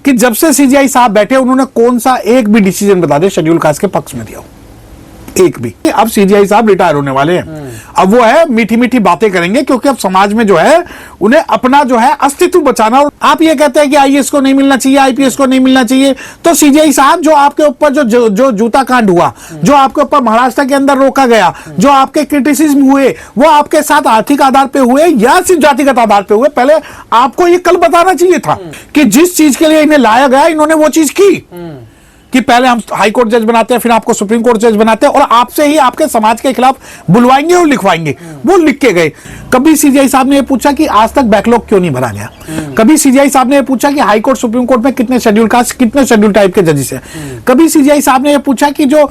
कि जब से सीजीआई साहब बैठे उन्होंने कौन सा एक भी डिसीजन बता दे शेड्यूल कास्ट के पक्ष में दिया हो, एक भी। अब सीजीआई साहब रिटायर होने वाले हैं, अब वो है मीठी मीठी बातें करेंगे, क्योंकि अब समाज में जो है उन्हें अपना जो है अस्तित्व बचाना। और आप ये कहते हैं कि आईएएस को नहीं मिलना चाहिए, आईपीएस को नहीं मिलना चाहिए, तो सीजीआई साहब जो आपके ऊपर जो जूता कांड हुआ, जो आपके ऊपर महाराष्ट्र के अंदर रोका गया, जो आपके क्रिटिसिज्म हुए, वो आपके साथ आर्थिक आधार पे हुए या सिर्फ जातिगत आधार पे हुए, पहले आपको ये कल बताना चाहिए था कि जिस चीज के लिए इन्हें लाया गया इन्होंने वो चीज की, कि पहले हम हाई कोर्ट जज बनाते हैं, फिर आपको सुप्रीम कोर्ट जज बनाते हैं, और आपसे ही आपके समाज के खिलाफ बुलवाएंगे और लिखवाएंगे। वो लिख के गए। कभी सीजीआई साहब ने ये पूछा कि आज तक बैकलॉग क्यों नहीं भरा गया? कभी सीजीआई साहब ने ये पूछा कि हाई कोर्ट सुप्रीम कोर्ट में कितने शेड्यूल कास्ट, कितने शेड्यूल टाइप के जजेस हैं? कभी सीजीआई साहब ने ये पूछा कि जो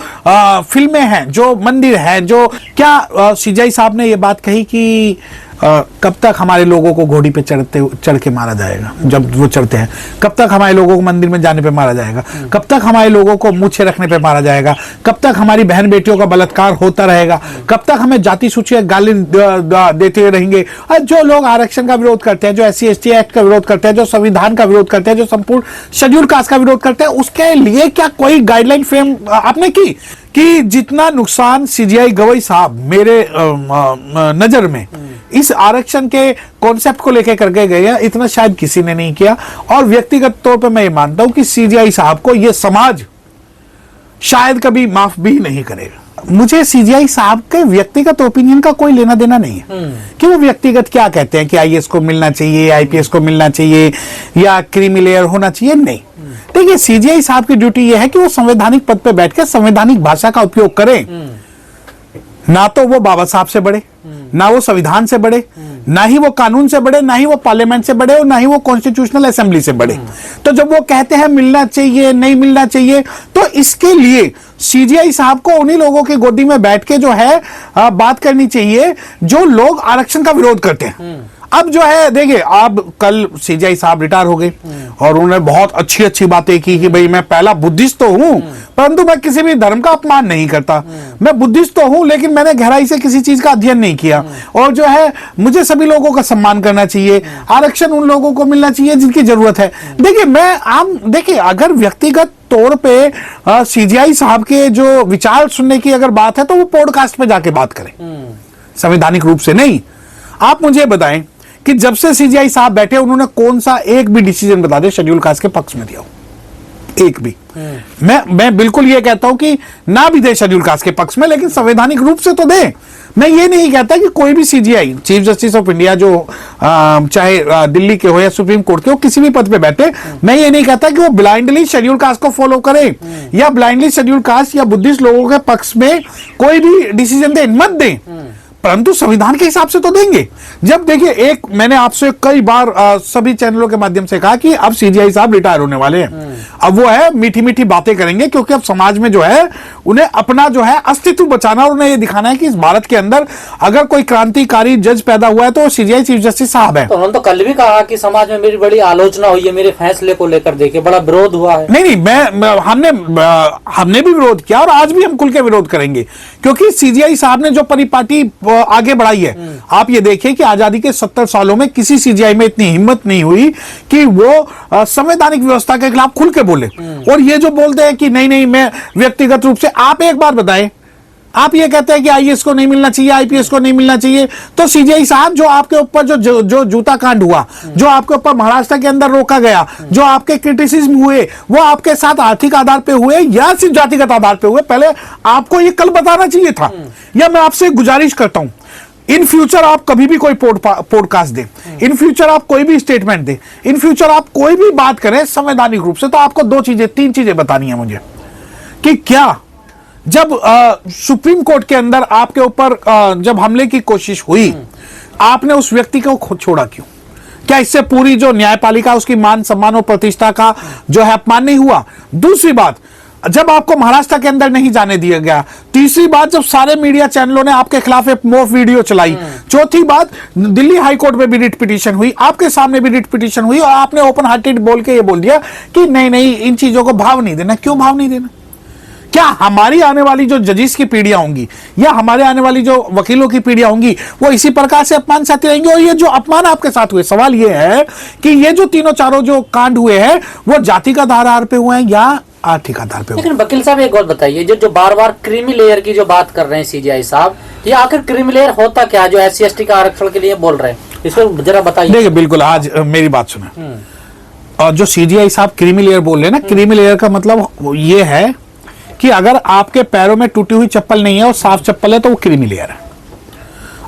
फिल्में हैं, जो मंदिर हैं, जो क्या सीजीआई साहब ने ये बात कही कि कब तक हमारे लोगों को घोड़ी पे चढ़ के मारा जाएगा? जब वो चढ़ते हैं, कब तक हमारे लोगों को मंदिर में जाने पे मारा जाएगा? कब तक हमारे लोगों को मूछे रखने पे मारा जाएगा? कब तक हमारी बहन बेटियों का बलात्कार होता रहेगा? कब तक हमें जाति सूची गाली देते रहेंगे? और जो लोग आरक्षण का विरोध करते हैं, जो SC ST एक्ट का विरोध करते हैं, जो संविधान का विरोध करते हैं, जो संपूर्ण शेड्यूल कास्ट का विरोध करते हैं, उसके लिए क्या कोई गाइडलाइन फ्रेम आपने की? कि जितना नुकसान सीजीआई गवई साहब मेरे नजर में इस आरक्षण के कॉन्सेप्ट को लेकर करके गए हैं, इतना शायद किसी ने नहीं किया। और व्यक्तिगत तौर पे मैं ये मानता हूं कि सीजीआई साहब को ये समाज शायद कभी माफ भी नहीं करेगा। मुझे सीजीआई साहब के व्यक्तिगत ओपिनियन का कोई लेना देना नहीं है कि वो व्यक्तिगत क्या कहते हैं कि आईएएस को मिलना चाहिए, आईपीएस को मिलना चाहिए या क्रीमी लेयर होना चाहिए। नहीं, देखिए सीजीआई साहब की ड्यूटी यह है कि वो संवैधानिक पद पे बैठकर संवैधानिक भाषा का उपयोग करें। ना तो वो बाबा साहब से बड़े, ना वो संविधान से बड़े, ना ही वो कानून से बड़े, ना ही वो पार्लियामेंट से बड़े, और ना ही वो कॉन्स्टिट्यूशनल असेंबली से बड़े। तो जब वो कहते हैं मिलना चाहिए, नहीं मिलना चाहिए, तो इसके लिए सीजीआई साहब को उन्हीं लोगों की गोदी में बैठ के जो है बात करनी चाहिए जो लोग आरक्षण का विरोध करते हैं। अब जो है देखिए, अब कल सीजीआई साहब रिटायर हो गए और उन्होंने बहुत अच्छी अच्छी बातें की कि भाई मैं पहला बुद्धिस्ट तो हूं, परंतु मैं किसी भी धर्म का अपमान नहीं करता। मैं बुद्धिस्ट तो हूं, लेकिन मैंने गहराई से किसी चीज का अध्ययन नहीं किया, और जो है मुझे सभी लोगों का सम्मान करना चाहिए, आरक्षण उन लोगों को मिलना चाहिए जिनकी जरूरत है। देखिए अगर व्यक्तिगत तौर पे सीजीआई साहब के जो विचार सुनने की अगर बात है, तो वो पॉडकास्ट पे जाके बात करें, संवैधानिक रूप से नहीं। आप मुझे बताएं कि जब से सीजीआई साहब बैठे उन्होंने कौन सा एक भी डिसीजन बता दे शेड्यूल कास्ट के पक्ष में दिया हो, एक भी। मैं बिल्कुल ये कहता हूं कि ना भी दे शेड्यूल कास्ट के पक्ष में, लेकिन संवैधानिक रूप से तो दे। मैं ये नहीं कहता कि कोई भी CGI, chief justice of India, जो चाहे दिल्ली के हो या सुप्रीम कोर्ट के हो, किसी भी पद पे बैठे, मैं ये नहीं कहता कि वो ब्लाइंडली शेड्यूल कास्ट को फॉलो करे या ब्लाइंडली शेड्यूल कास्ट या बुद्धिस्ट लोगों के पक्ष में कोई भी डिसीजन दे, मत दे, परंतु संविधान के हिसाब से तो देंगे। जब देखिए, एक मैंने आपसे कई बार सभी चैनलों के माध्यम से कहा कि अब सीजीआई साहब रिटायर होने वाले हैं, अब वो है मीठी मीठी बातें करेंगे, क्योंकि अब समाज में जो है उन्हें अपना जो है अस्तित्व बचाना, और उन्हें ये दिखाना है कि इस भारत के अंदर अगर कोई क्रांतिकारी जज पैदा हुआ है तो सीजीआई चीफ जस्टिस साहब है। तो उन्होंने तो कल भी कहा कि समाज में मेरी बड़ी आलोचना हुई है, मेरे फैसले को लेकर देखिए बड़ा विरोध हुआ है। नहीं, हमने भी विरोध किया और आज भी हम खुल के विरोध करेंगे, क्योंकि सीजीआई साहब ने जो परिपाटी आगे बढ़ाई है, आप ये देखिए कि आजादी के 70 सालों में किसी सीजीआई में इतनी हिम्मत नहीं हुई कि वो संवैधानिक व्यवस्था के खिलाफ खुल के बोले। और ये जो बोलते हैं कि नहीं मैं व्यक्तिगत रूप से, आप एक बार बताएं, आप ये कहते हैं कि आईएएस को नहीं मिलना चाहिए, आईपीएस को नहीं मिलना चाहिए, तो सीजीआई साहब जो आपके ऊपर जो जूता कांड हुआ, जो आपके ऊपर महाराष्ट्र के अंदर रोका गया, जो आपके क्रिटिसिज्म हुए, वो आपके साथ आर्थिक आधार पे हुए या सिर्फ जातिगत आधार पे हुए, पहले आपको ये कल बताना चाहिए था। या मैं आपसे गुजारिश करता हूं, इन फ्यूचर आप कभी भी कोई पॉडकास्ट दें, इन फ्यूचर आप कोई भी स्टेटमेंट दें, इन फ्यूचर आप कोई भी बात करें संवैधानिक रूप से, तो आपको 3 चीजें बतानी है मुझे कि क्या जब सुप्रीम कोर्ट के अंदर आपके ऊपर जब हमले की कोशिश हुई, आपने उस व्यक्ति को छोड़ा क्यों? क्या इससे पूरी जो न्यायपालिका, उसकी मान सम्मान और प्रतिष्ठा का जो है अपमान नहीं हुआ? दूसरी बात, जब आपको महाराष्ट्र के अंदर नहीं जाने दिया गया। तीसरी बात, जब सारे मीडिया चैनलों ने आपके खिलाफ एक मोफ वीडियो चलाई। चौथी बात, दिल्ली हाई कोर्ट में भी रिट पिटीशन हुई, आपके सामने भी रिट पिटीशन हुई, और आपने ओपन हार्टेड बोल के ये बोल दिया कि नहीं इन चीजों को भाव नहीं देना। क्यों भाव नहीं देना? क्या हमारी आने वाली जो जजेस की पीढ़ियां होंगी या हमारे आने वाली जो वकीलों की पीढ़ियां होंगी वो इसी प्रकार से अपमान सहते रहेंगे? और ये जो अपमान आपके साथ हुए, सवाल ये है कि ये जो तीनों चारों जो कांड हुए हैं वो जाति का आधार पे हुए हैं या आर्थिक आधार पे? लेकिन वकील साहब एक और बताइए, जो बार बार क्रीमी लेयर की जो बात कर रहे हैं सीजीआई साहब, ये आखिर क्रीमी लेयर होता क्या जो SC/ST का आरक्षण के लिए बोल रहे हैं, इसको जरा बताइए। देखिए बिल्कुल, आज मेरी बात सुने, और जो सीजीआई साहब क्रीमी लेयर बोल रहे हैं ना, क्रीमी लेयर का मतलब ये है कि अगर आपके पैरों में टूटी हुई चप्पल नहीं है और साफ चप्पल है तो वो क्रीमी लेयर है।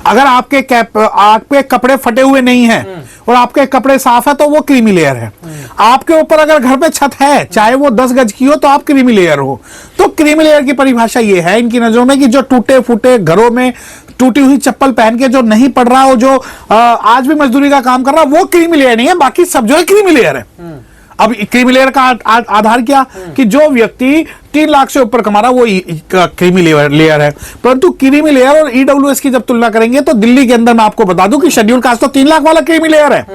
अगर आपके कपड़े फटे हुए नहीं हैं और आपके कपड़े साफ है तो वो क्रीमी लेयर है। आपके ऊपर अगर घर पे छत है, चाहे वो 10 गज की हो, तो आप क्रीमी लेयर हो। तो क्रीमी लेयर की परिभाषा ये है इनकी नजरों में कि जो टूटे फूटे घरों में टूटी हुई चप्पल पहन के जो नहीं पढ़ रहा, और जो आज भी मजदूरी का काम कर रहा, वो क्रीमी लेयर नहीं है, बाकी सब जो है क्रीमी लेयर है। अब क्रीमी लेयर का आधार क्या कि जो व्यक्ति 3 लाख से ऊपर कमा रहा वो क्रीमी लेयर है। परंतु क्रीमी लेयर और ईडब्ल्यूएस की जब तुलना करेंगे तो दिल्ली के अंदर मैं आपको बता दूं कि शेड्यूल कास्ट तो 3 लाख वाला क्रीमी लेयर है,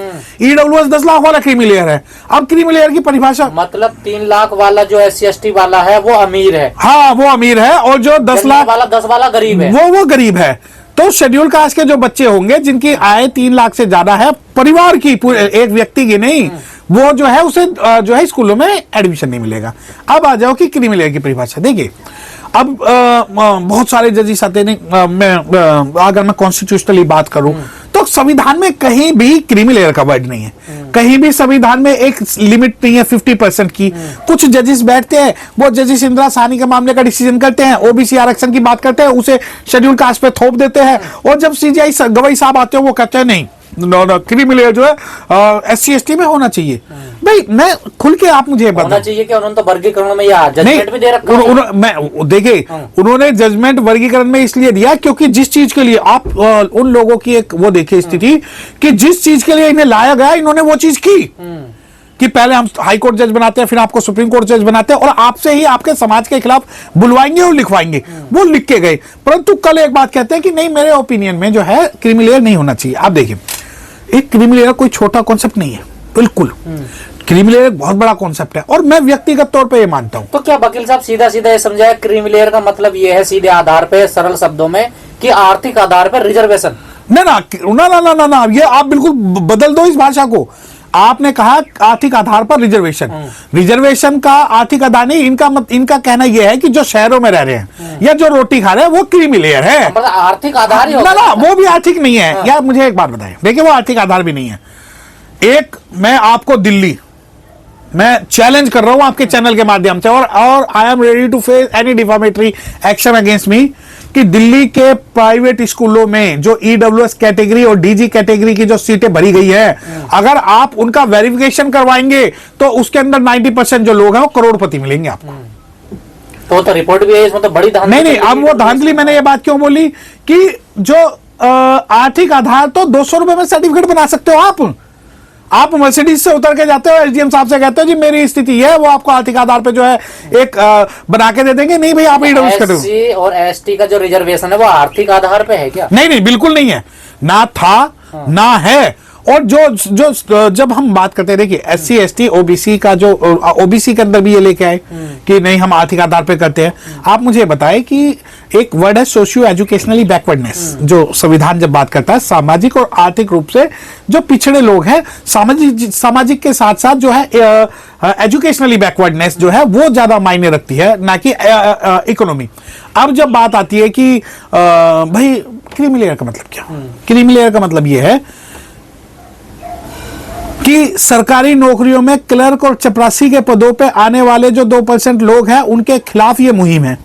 ईडब्ल्यूएस 10 लाख वाला क्रीमी लेयर है। अब क्रीमी लेयर की परिभाषा मतलब 3 लाख वाला जो SC/ST वाला है वो अमीर है। हाँ, वो अमीर है, और जो 10 लाख वाला 10 वाला गरीब है, वो गरीब है। तो शेड्यूल कास्ट के जो बच्चे होंगे जिनकी आय 3 लाख से ज्यादा है, परिवार की, एक व्यक्ति की नहीं, वो जो है उसे जो है स्कूलों में एडमिशन नहीं मिलेगा। अब आ जाओ कि क्रीमी लेयर की परिभाषा। देखिए अब बहुत सारे जजेस आते हैं, अगर मैं कॉन्स्टिट्यूशनली बात करूं तो संविधान में कहीं भी क्रीमी लेयर का वर्ड नहीं है, कहीं भी संविधान में एक लिमिट नहीं है 50% की। कुछ जजेस बैठते हैं, वो जजेस इंदिरा साहनी के मामले का डिसीजन करते हैं, ओबीसी आरक्षण की बात करते हैं, उसे शेड्यूल कास्ट पे थोप देते हैं, और जब सीजीआई गवाही साहब आते हैं वो कहते हैं नहीं, क्रीमी लेयर जो है SC/ST में होना चाहिए। भाई मैं खुल के, आप मुझे होना चाहिए क्या? उन्होंने तो वर्गीकरण में या जजमेंट भी दे रखा है। देखिए उन्होंने जजमेंट वर्गीकरण में इसलिए दिया क्योंकि जिस चीज के लिए आप उन लोगों की एक वो देखिए स्थिति कि जिस चीज के लिए इन्हें लाया गया इन्होंने वो चीज की कि पहले हम हाई कोर्ट जज बनाते हैं, फिर आपको सुप्रीम कोर्ट जज बनाते हैं, और आपसे ही आपके समाज के खिलाफ बुलवाएंगे और लिखवाएंगे। वो लिख के गए, परंतु कल एक बात कहते हैं कि नहीं, मेरे ओपिनियन में जो है क्रीमी लेयर नहीं होना चाहिए। आप देखिए, एक क्रीमी लेयर कोई छोटा कॉन्सेप्ट नहीं है, बिल्कुल। क्रीमी लेयर एक बहुत बड़ा कॉन्सेप्ट है और मैं व्यक्तिगत तौर पे ये मानता हूं। तो क्या वकील साहब सीधा सीधा ये समझाया क्रीमी लेयर का मतलब ये है सीधे आधार पे, सरल शब्दों में, कि आर्थिक आधार पर रिजर्वेशन? ना ना ना ना ना ना, ये आप बिल्कुल बदल दो इस भाषा को। आपने कहा आर्थिक आधार पर रिजर्वेशन, रिजर्वेशन का आर्थिक आधार नहीं, इनका कहना यह है कि जो शहरों में रह रहे हैं या जो रोटी खा रहे हैं वो क्रीमी लेयर है। मतलब आर्थिक आधार ही ना ना, वो भी आर्थिक नहीं है। यार मुझे एक बात बताएं, देखिए वो आर्थिक आधार भी नहीं है। एक मैं आपको दिल्ली मैं चैलेंज कर रहा हूं आपके चैनल के माध्यम से, और I am ready to face any defamatory action against me, कि दिल्ली के प्राइवेट स्कूलों में जो ईडब्ल्यूएस कैटेगरी और डीजी कैटेगरी की जो सीटें भरी गई है, अगर आप उनका वेरिफिकेशन करवाएंगे तो उसके अंदर 90% जो लोग हैं वो करोड़पति मिलेंगे आपको। तो रिपोर्ट भी है इसमें, तो बड़ी धांधली। नहीं, अब वो धांधली मैंने ये बात क्यों बोली कि जो आर्थिक आधार तो 200 रुपए में सर्टिफिकेट बना सकते हो आप मर्सिडीज से उतर के जाते हो, एसडीएम साहब से कहते हो जी मेरी स्थिति है, वो आपको आर्थिक आधार पे जो है एक बना के दे देंगे। नहीं भाई, आप SC और ST का जो रिजर्वेशन है वो आर्थिक आधार पे है क्या? नहीं, बिल्कुल नहीं है, ना था ना है। और जो जब हम बात करते हैं, देखिए SC/ST OBC का जो OBC के अंदर भी ये लेके आए कि नहीं हम आर्थिक आधार पे करते हैं। आप मुझे बताएं कि एक वर्ड है सोशियो एजुकेशनली बैकवर्डनेस, जो संविधान जब बात करता है सामाजिक और आर्थिक रूप से जो पिछड़े लोग हैं, सामाजिक के साथ साथ जो है एजुकेशनली बैकवर्डनेस जो है वो ज्यादा मायने रखती है, ना कि इकोनॉमी। अब जब बात आती है कि भाई क्रीमी लेयर का मतलब क्या, क्रीमी लेयर का मतलब ये है कि सरकारी नौकरियों में क्लर्क और चपरासी के पदों पे आने वाले जो 2% लोग हैं उनके खिलाफ ये मुहिम है।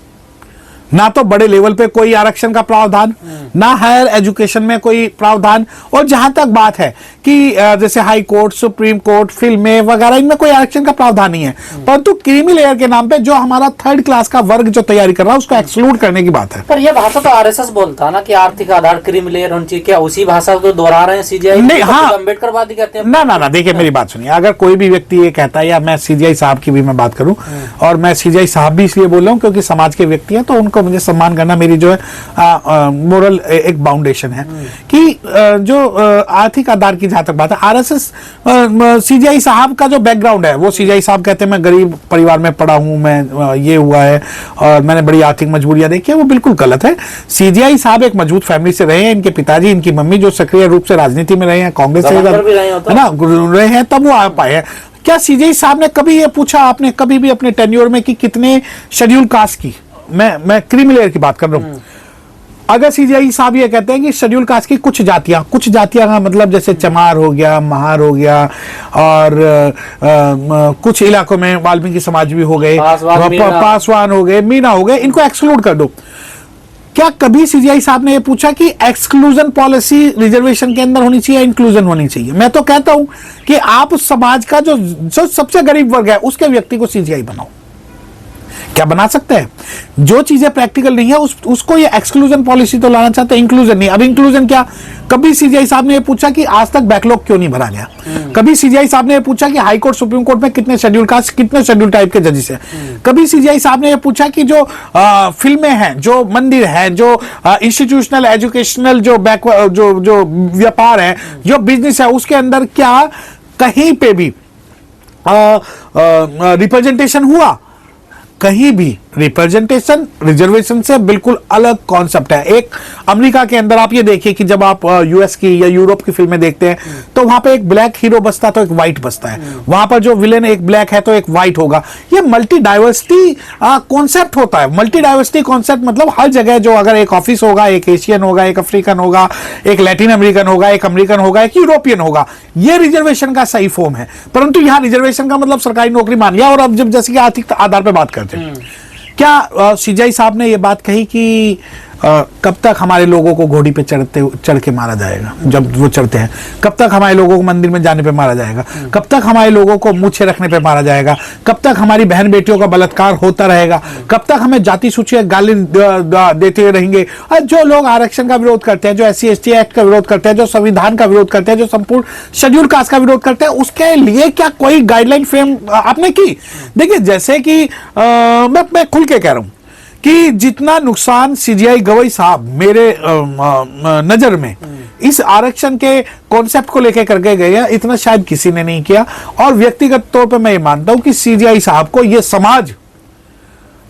ना तो बड़े लेवल पे कोई आरक्षण का प्रावधान, ना हायर एजुकेशन में कोई प्रावधान, और जहां तक बात है कि जैसे हाई कोर्ट, सुप्रीम कोर्ट, फिल्में वगैरह, इनमें कोई आरक्षण का प्रावधान नहीं है। परंतु क्रीमी लेयर के नाम पे जो हमारा 3rd क्लास का वर्ग जो तैयारी कर रहा है उसको एक्सक्लूड करने की बात है। पर यह भाषा तो RSS बोलता ना कि आर्थिक आधार क्रीमी लेयर होनी चाहिए, क्या उसी भाषा को दोहरा रहे हैं सीजीआई? नहीं, हाँ, अम्बेडकरवादी कहते हैं ना, देखिए मेरी बात सुनिए, अगर कोई भी व्यक्ति ये कहता है, या मैं सीजीआई साहब की भी मैं बात करूं, और मैं सीजीआई साहब भी इसलिए बोल रहा हूं क्योंकि समाज के व्यक्ति हैं तो उनको को मुझे सम्मान करना मेरी जो है मोरल एक बाउंडेशन है कि जो आर्थिक आधार की जहां तक बात है, आरएसएस सीजीआई साहब का जो बैकग्राउंड है, वो सीजीआई साहब कहते हैं मैं गरीब परिवार में पढ़ा हूं, मैं ये हुआ है और मैंने बड़ी आर्थिक मजबूरियां देखी है, वो बिल्कुल गलत है। सीजीआई साहब एक मजबूत फैमिली से रहे हैं, इनके पिताजी इनकी मम्मी जो सक्रिय रूप से राजनीति में रहे हैं, कांग्रेस से है ना रहे हैं, तब वो आ पाए हैं। क्या सीजीआई साहब ने कभी ये पूछा आपने कभी भी अपने टेन्योर में कि कितने शेड्यूल कास्ट की, मैं क्रीमी लेयर की बात कर रहा हूं, अगर सीजीआई साहब ये कहते हैं कि शेड्यूल कास्ट की कुछ जातियां का मतलब जैसे चमार हो गया, महार हो गया और कुछ इलाकों में वाल्मीकि समाज भी हो गए, पासवान हो गए, मीना हो गए, इनको एक्सक्लूड कर दो। क्या कभी सीजीआई साहब ने ये पूछा कि एक्सक्लूजन पॉलिसी रिजर्वेशन के अंदर होनी चाहिए या इंक्लूजन होनी चाहिए? मैं तो कहता हूं कि आप समाज का जो सबसे गरीब वर्ग है उसके व्यक्ति को सीजीआई बनाओ। क्या बना सकते हैं? जो चीजें प्रैक्टिकल नहीं है उसको ये एक्सक्लूजन पॉलिसी तो लाना चाहते हैं, इंक्लूजन नहीं। अब इंक्लूजन क्या? कभी सीजीआई साहब ने ये पूछा कि आज तक बैकलॉग क्यों नहीं भरा गया? कभी सीजीआई साहब ने ये पूछा कि हाई कोर्ट सुप्रीम कोर्ट में कितने शेड्यूल कास्ट, कितने शेड्यूल टाइप के जजेस हैं? कभी सीजीआई साहब ने ये पूछा कि जो फिल्में हैं, जो मंदिर है, जो इंस्टीट्यूशनल एजुकेशनल जो व्यापार है, जो बिजनेस है, उसके अंदर क्या कहीं पे भी रिप्रेजेंटेशन हुआ? कहीं भी रिप्रेजेंटेशन रिजर्वेशन से बिल्कुल अलग कॉन्सेप्ट है। एक अमेरिका के अंदर आप ये देखिए कि जब आप यूएस की या यूरोप की फिल्में देखते हैं तो वहां पे एक ब्लैक हीरो बसता तो एक व्हाइट बसता है, वहां पर जो विलेन एक ब्लैक है तो एक व्हाइट होगा। ये मल्टी डाइवर्सिटी कॉन्सेप्ट होता है। मल्टी डाइवर्सिटी कॉन्सेप्ट मतलब हर जगह जो अगर एक ऑफिस होगा, एक एशियन होगा, एक अफ्रीकन होगा, एक लैटिन अमेरिकन होगा, एक अमेरिकन होगा, एक यूरोपियन होगा, ये रिजर्वेशन का सही फॉर्म है। परंतु यहां रिजर्वेशन का मतलब सरकारी नौकरी मान लिया और अब जब जैसे कि आर्थिक आधार पर बात करते हैं, क्या सीजीआई साहब ने यह बात कही कि कब तक हमारे लोगों को घोड़ी पे चढ़ के मारा जाएगा? जब वो चढ़ते हैं, कब तक हमारे लोगों को मंदिर में जाने पे मारा जाएगा? कब तक हमारे लोगों को मूछे रखने पे मारा जाएगा? कब तक हमारी बहन बेटियों का बलात्कार होता रहेगा? कब तक हमें जाति सूची गाली देते रहेंगे? जो लोग आरक्षण का विरोध करते हैं, जो SC ST एक्ट का विरोध करते हैं, जो संविधान का विरोध करते हैं, जो संपूर्ण शेड्यूल कास्ट का विरोध करते हैं, उसके लिए क्या कोई गाइडलाइन फ्रेम आपने की? देखिए, जैसे कि मैं खुल के कह रहा हूं कि जितना नुकसान सीजीआई गवई साहब मेरे नजर में इस आरक्षण के कॉन्सेप्ट को लेकर करके गए हैं, इतना शायद किसी ने नहीं किया। और व्यक्तिगत तौर पे मैं ये मानता हूं कि सीजीआई साहब को ये समाज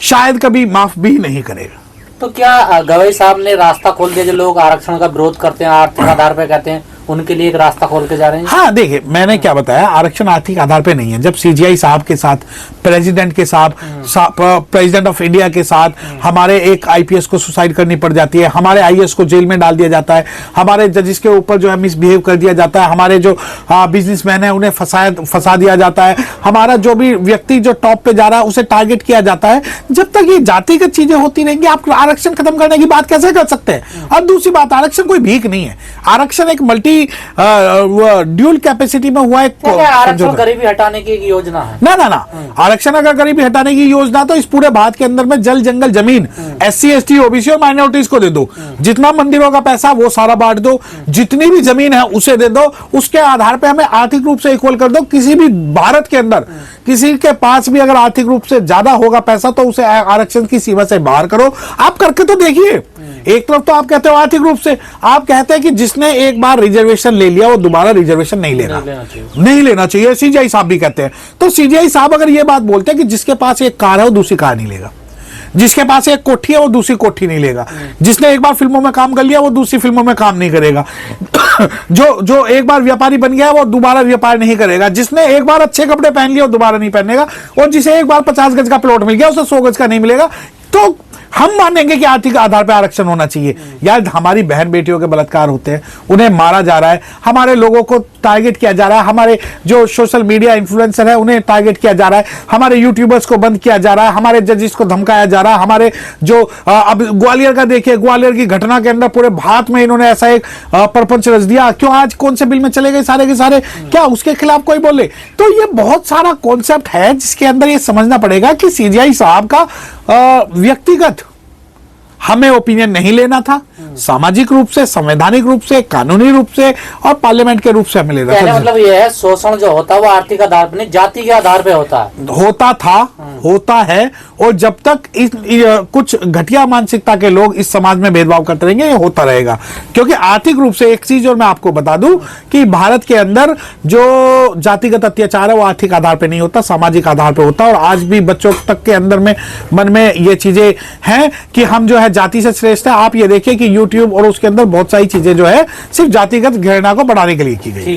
शायद कभी माफ भी नहीं करेगा। तो क्या गवई साहब ने रास्ता खोल दिया? जो लोग आरक्षण का विरोध करते हैं, आर्थिक आधार पर कहते हैं, उनके लिए एक रास्ता खोल के जा रहे हैं? हाँ, देखिए, मैंने क्या बताया, आरक्षण आर्थिक आधार पे नहीं है। जब सीजीआई साहब के साथ, प्रेसिडेंट के साथ, प्रेसिडेंट ऑफ इंडिया के साथ हमारे एक आईपीएस को सुसाइड करनी पड़ जाती है, हमारे आईएएस को जेल में डाल दिया जाता है, हमारे जजेस के ऊपर जो है मिसबिहेव कर दिया जाता है, हमारे जो बिजनेसमैन है उन्हें फंसा दिया जाता है, हमारा जो भी व्यक्ति जो टॉप पे जा रहा है उसे टारगेट किया जाता है, जब तक ये जातिगत चीजें होती रहेंगी आप आरक्षण खत्म करने की बात कैसे कर सकते हैं? और दूसरी बात, आरक्षण कोई भीख नहीं है। आरक्षण एक मल्टी ड्यूल कैपेसिटी में हुआ एक आरक्षण गरीबी हटाने की एक योजना है। ना आरक्षण अगर गरीबी हटाने की योजना तो इस पूरे भारत के अंदर में जल जंगल जमीन SC ST OBC और माइनॉरिटीज को दे दो, जितना मंदिरों का पैसा वो सारा बांट दो, जितनी भी जमीन है उसे दे दो, उसके आधार पे हमें आर्थिक रूप से इक्वल कर दो। किसी भी भारत के अंदर किसी के पास भी अगर आर्थिक रूप से ज्यादा होगा पैसा तो उसे आरक्षण की सीमा से बाहर करो। आप करके तो देखिए। एक तरफ तो आप कहते हो आर्थिक रूप से, आप कहते हैं कि जिसने एक बार रिजर्वेशन ले लिया वो दोबारा रिजर्वेशन नहीं लेना चाहिए। सीजीआई साहब भी कहते हैं। तो सीजीआई साहब अगर ये बात बोलते हैं कि जिसके पास एक कार है वो दूसरी कार नहीं लेगा, जिसके पास एक कोठी है वो दूसरी कोठी नहीं लेगा, जिसने एक बार फिल्मों में काम कर लिया वो दूसरी फिल्मों में काम नहीं करेगा, जो एक बार व्यापारी बन गया वो दोबारा व्यापार नहीं करेगा, जिसने एक बार अच्छे कपड़े पहन लिए वो दोबारा नहीं पहनेगा, और जिसे एक बार 50 गज का प्लॉट मिल गया उसे 100 गज का नहीं मिलेगा। तो हम मानेंगे कि आर्थिक आधार पर आरक्षण होना चाहिए। यार, हमारी बहन बेटियों के बलात्कार होते हैं, उन्हें मारा जा रहा है, हमारे लोगों को टारगेट किया जा रहा है, हमारे जो सोशल मीडिया इन्फ्लुएंसर है उन्हें टारगेट किया जा रहा है, हमारे यूट्यूबर्स को बंद किया जा रहा है, हमारे जजेस को धमकाया जा रहा है, हमारे जो अब ग्वालियर का देखिए, ग्वालियर की घटना के अंदर पूरे भारत में इन्होंने ऐसा एक परपंच रच दिया। क्यों? आज कौन से बिल में चले गए सारे के सारे? क्या उसके खिलाफ कोई बोले? तो ये बहुत सारा कॉन्सेप्ट है जिसके अंदर ये समझना पड़ेगा कि सीजीआई साहब का व्यक्तिगत हमें ओपिनियन नहीं लेना था, सामाजिक रूप से, संवैधानिक रूप से, कानूनी रूप से और पार्लियामेंट के रूप से हमें लेना कहने था। मतलब ये है, शोषण जो होता है वो आर्थिक आधार पर नहीं, जाति के आधार पे होता है। होता था, होता है, और जब तक कुछ घटिया मानसिकता के लोग इस समाज में भेदभाव करते रहेंगे ये होता रहेगा। क्योंकि आर्थिक रूप से एक चीज और मैं आपको बता दूं कि भारत के अंदर जो जातिगत अत्याचार है वो आर्थिक आधार पे नहीं होता, सामाजिक आधार पे होता है। और आज भी बच्चों तक के अंदर में मन में ये चीजें हैं कि हम जो है जाति से श्रेष्ठ है। आप ये देखिए कि यूट्यूब और उसके अंदर बहुत सारी चीजें जो है सिर्फ जातिगत घृणा को बढ़ाने के लिए की गई।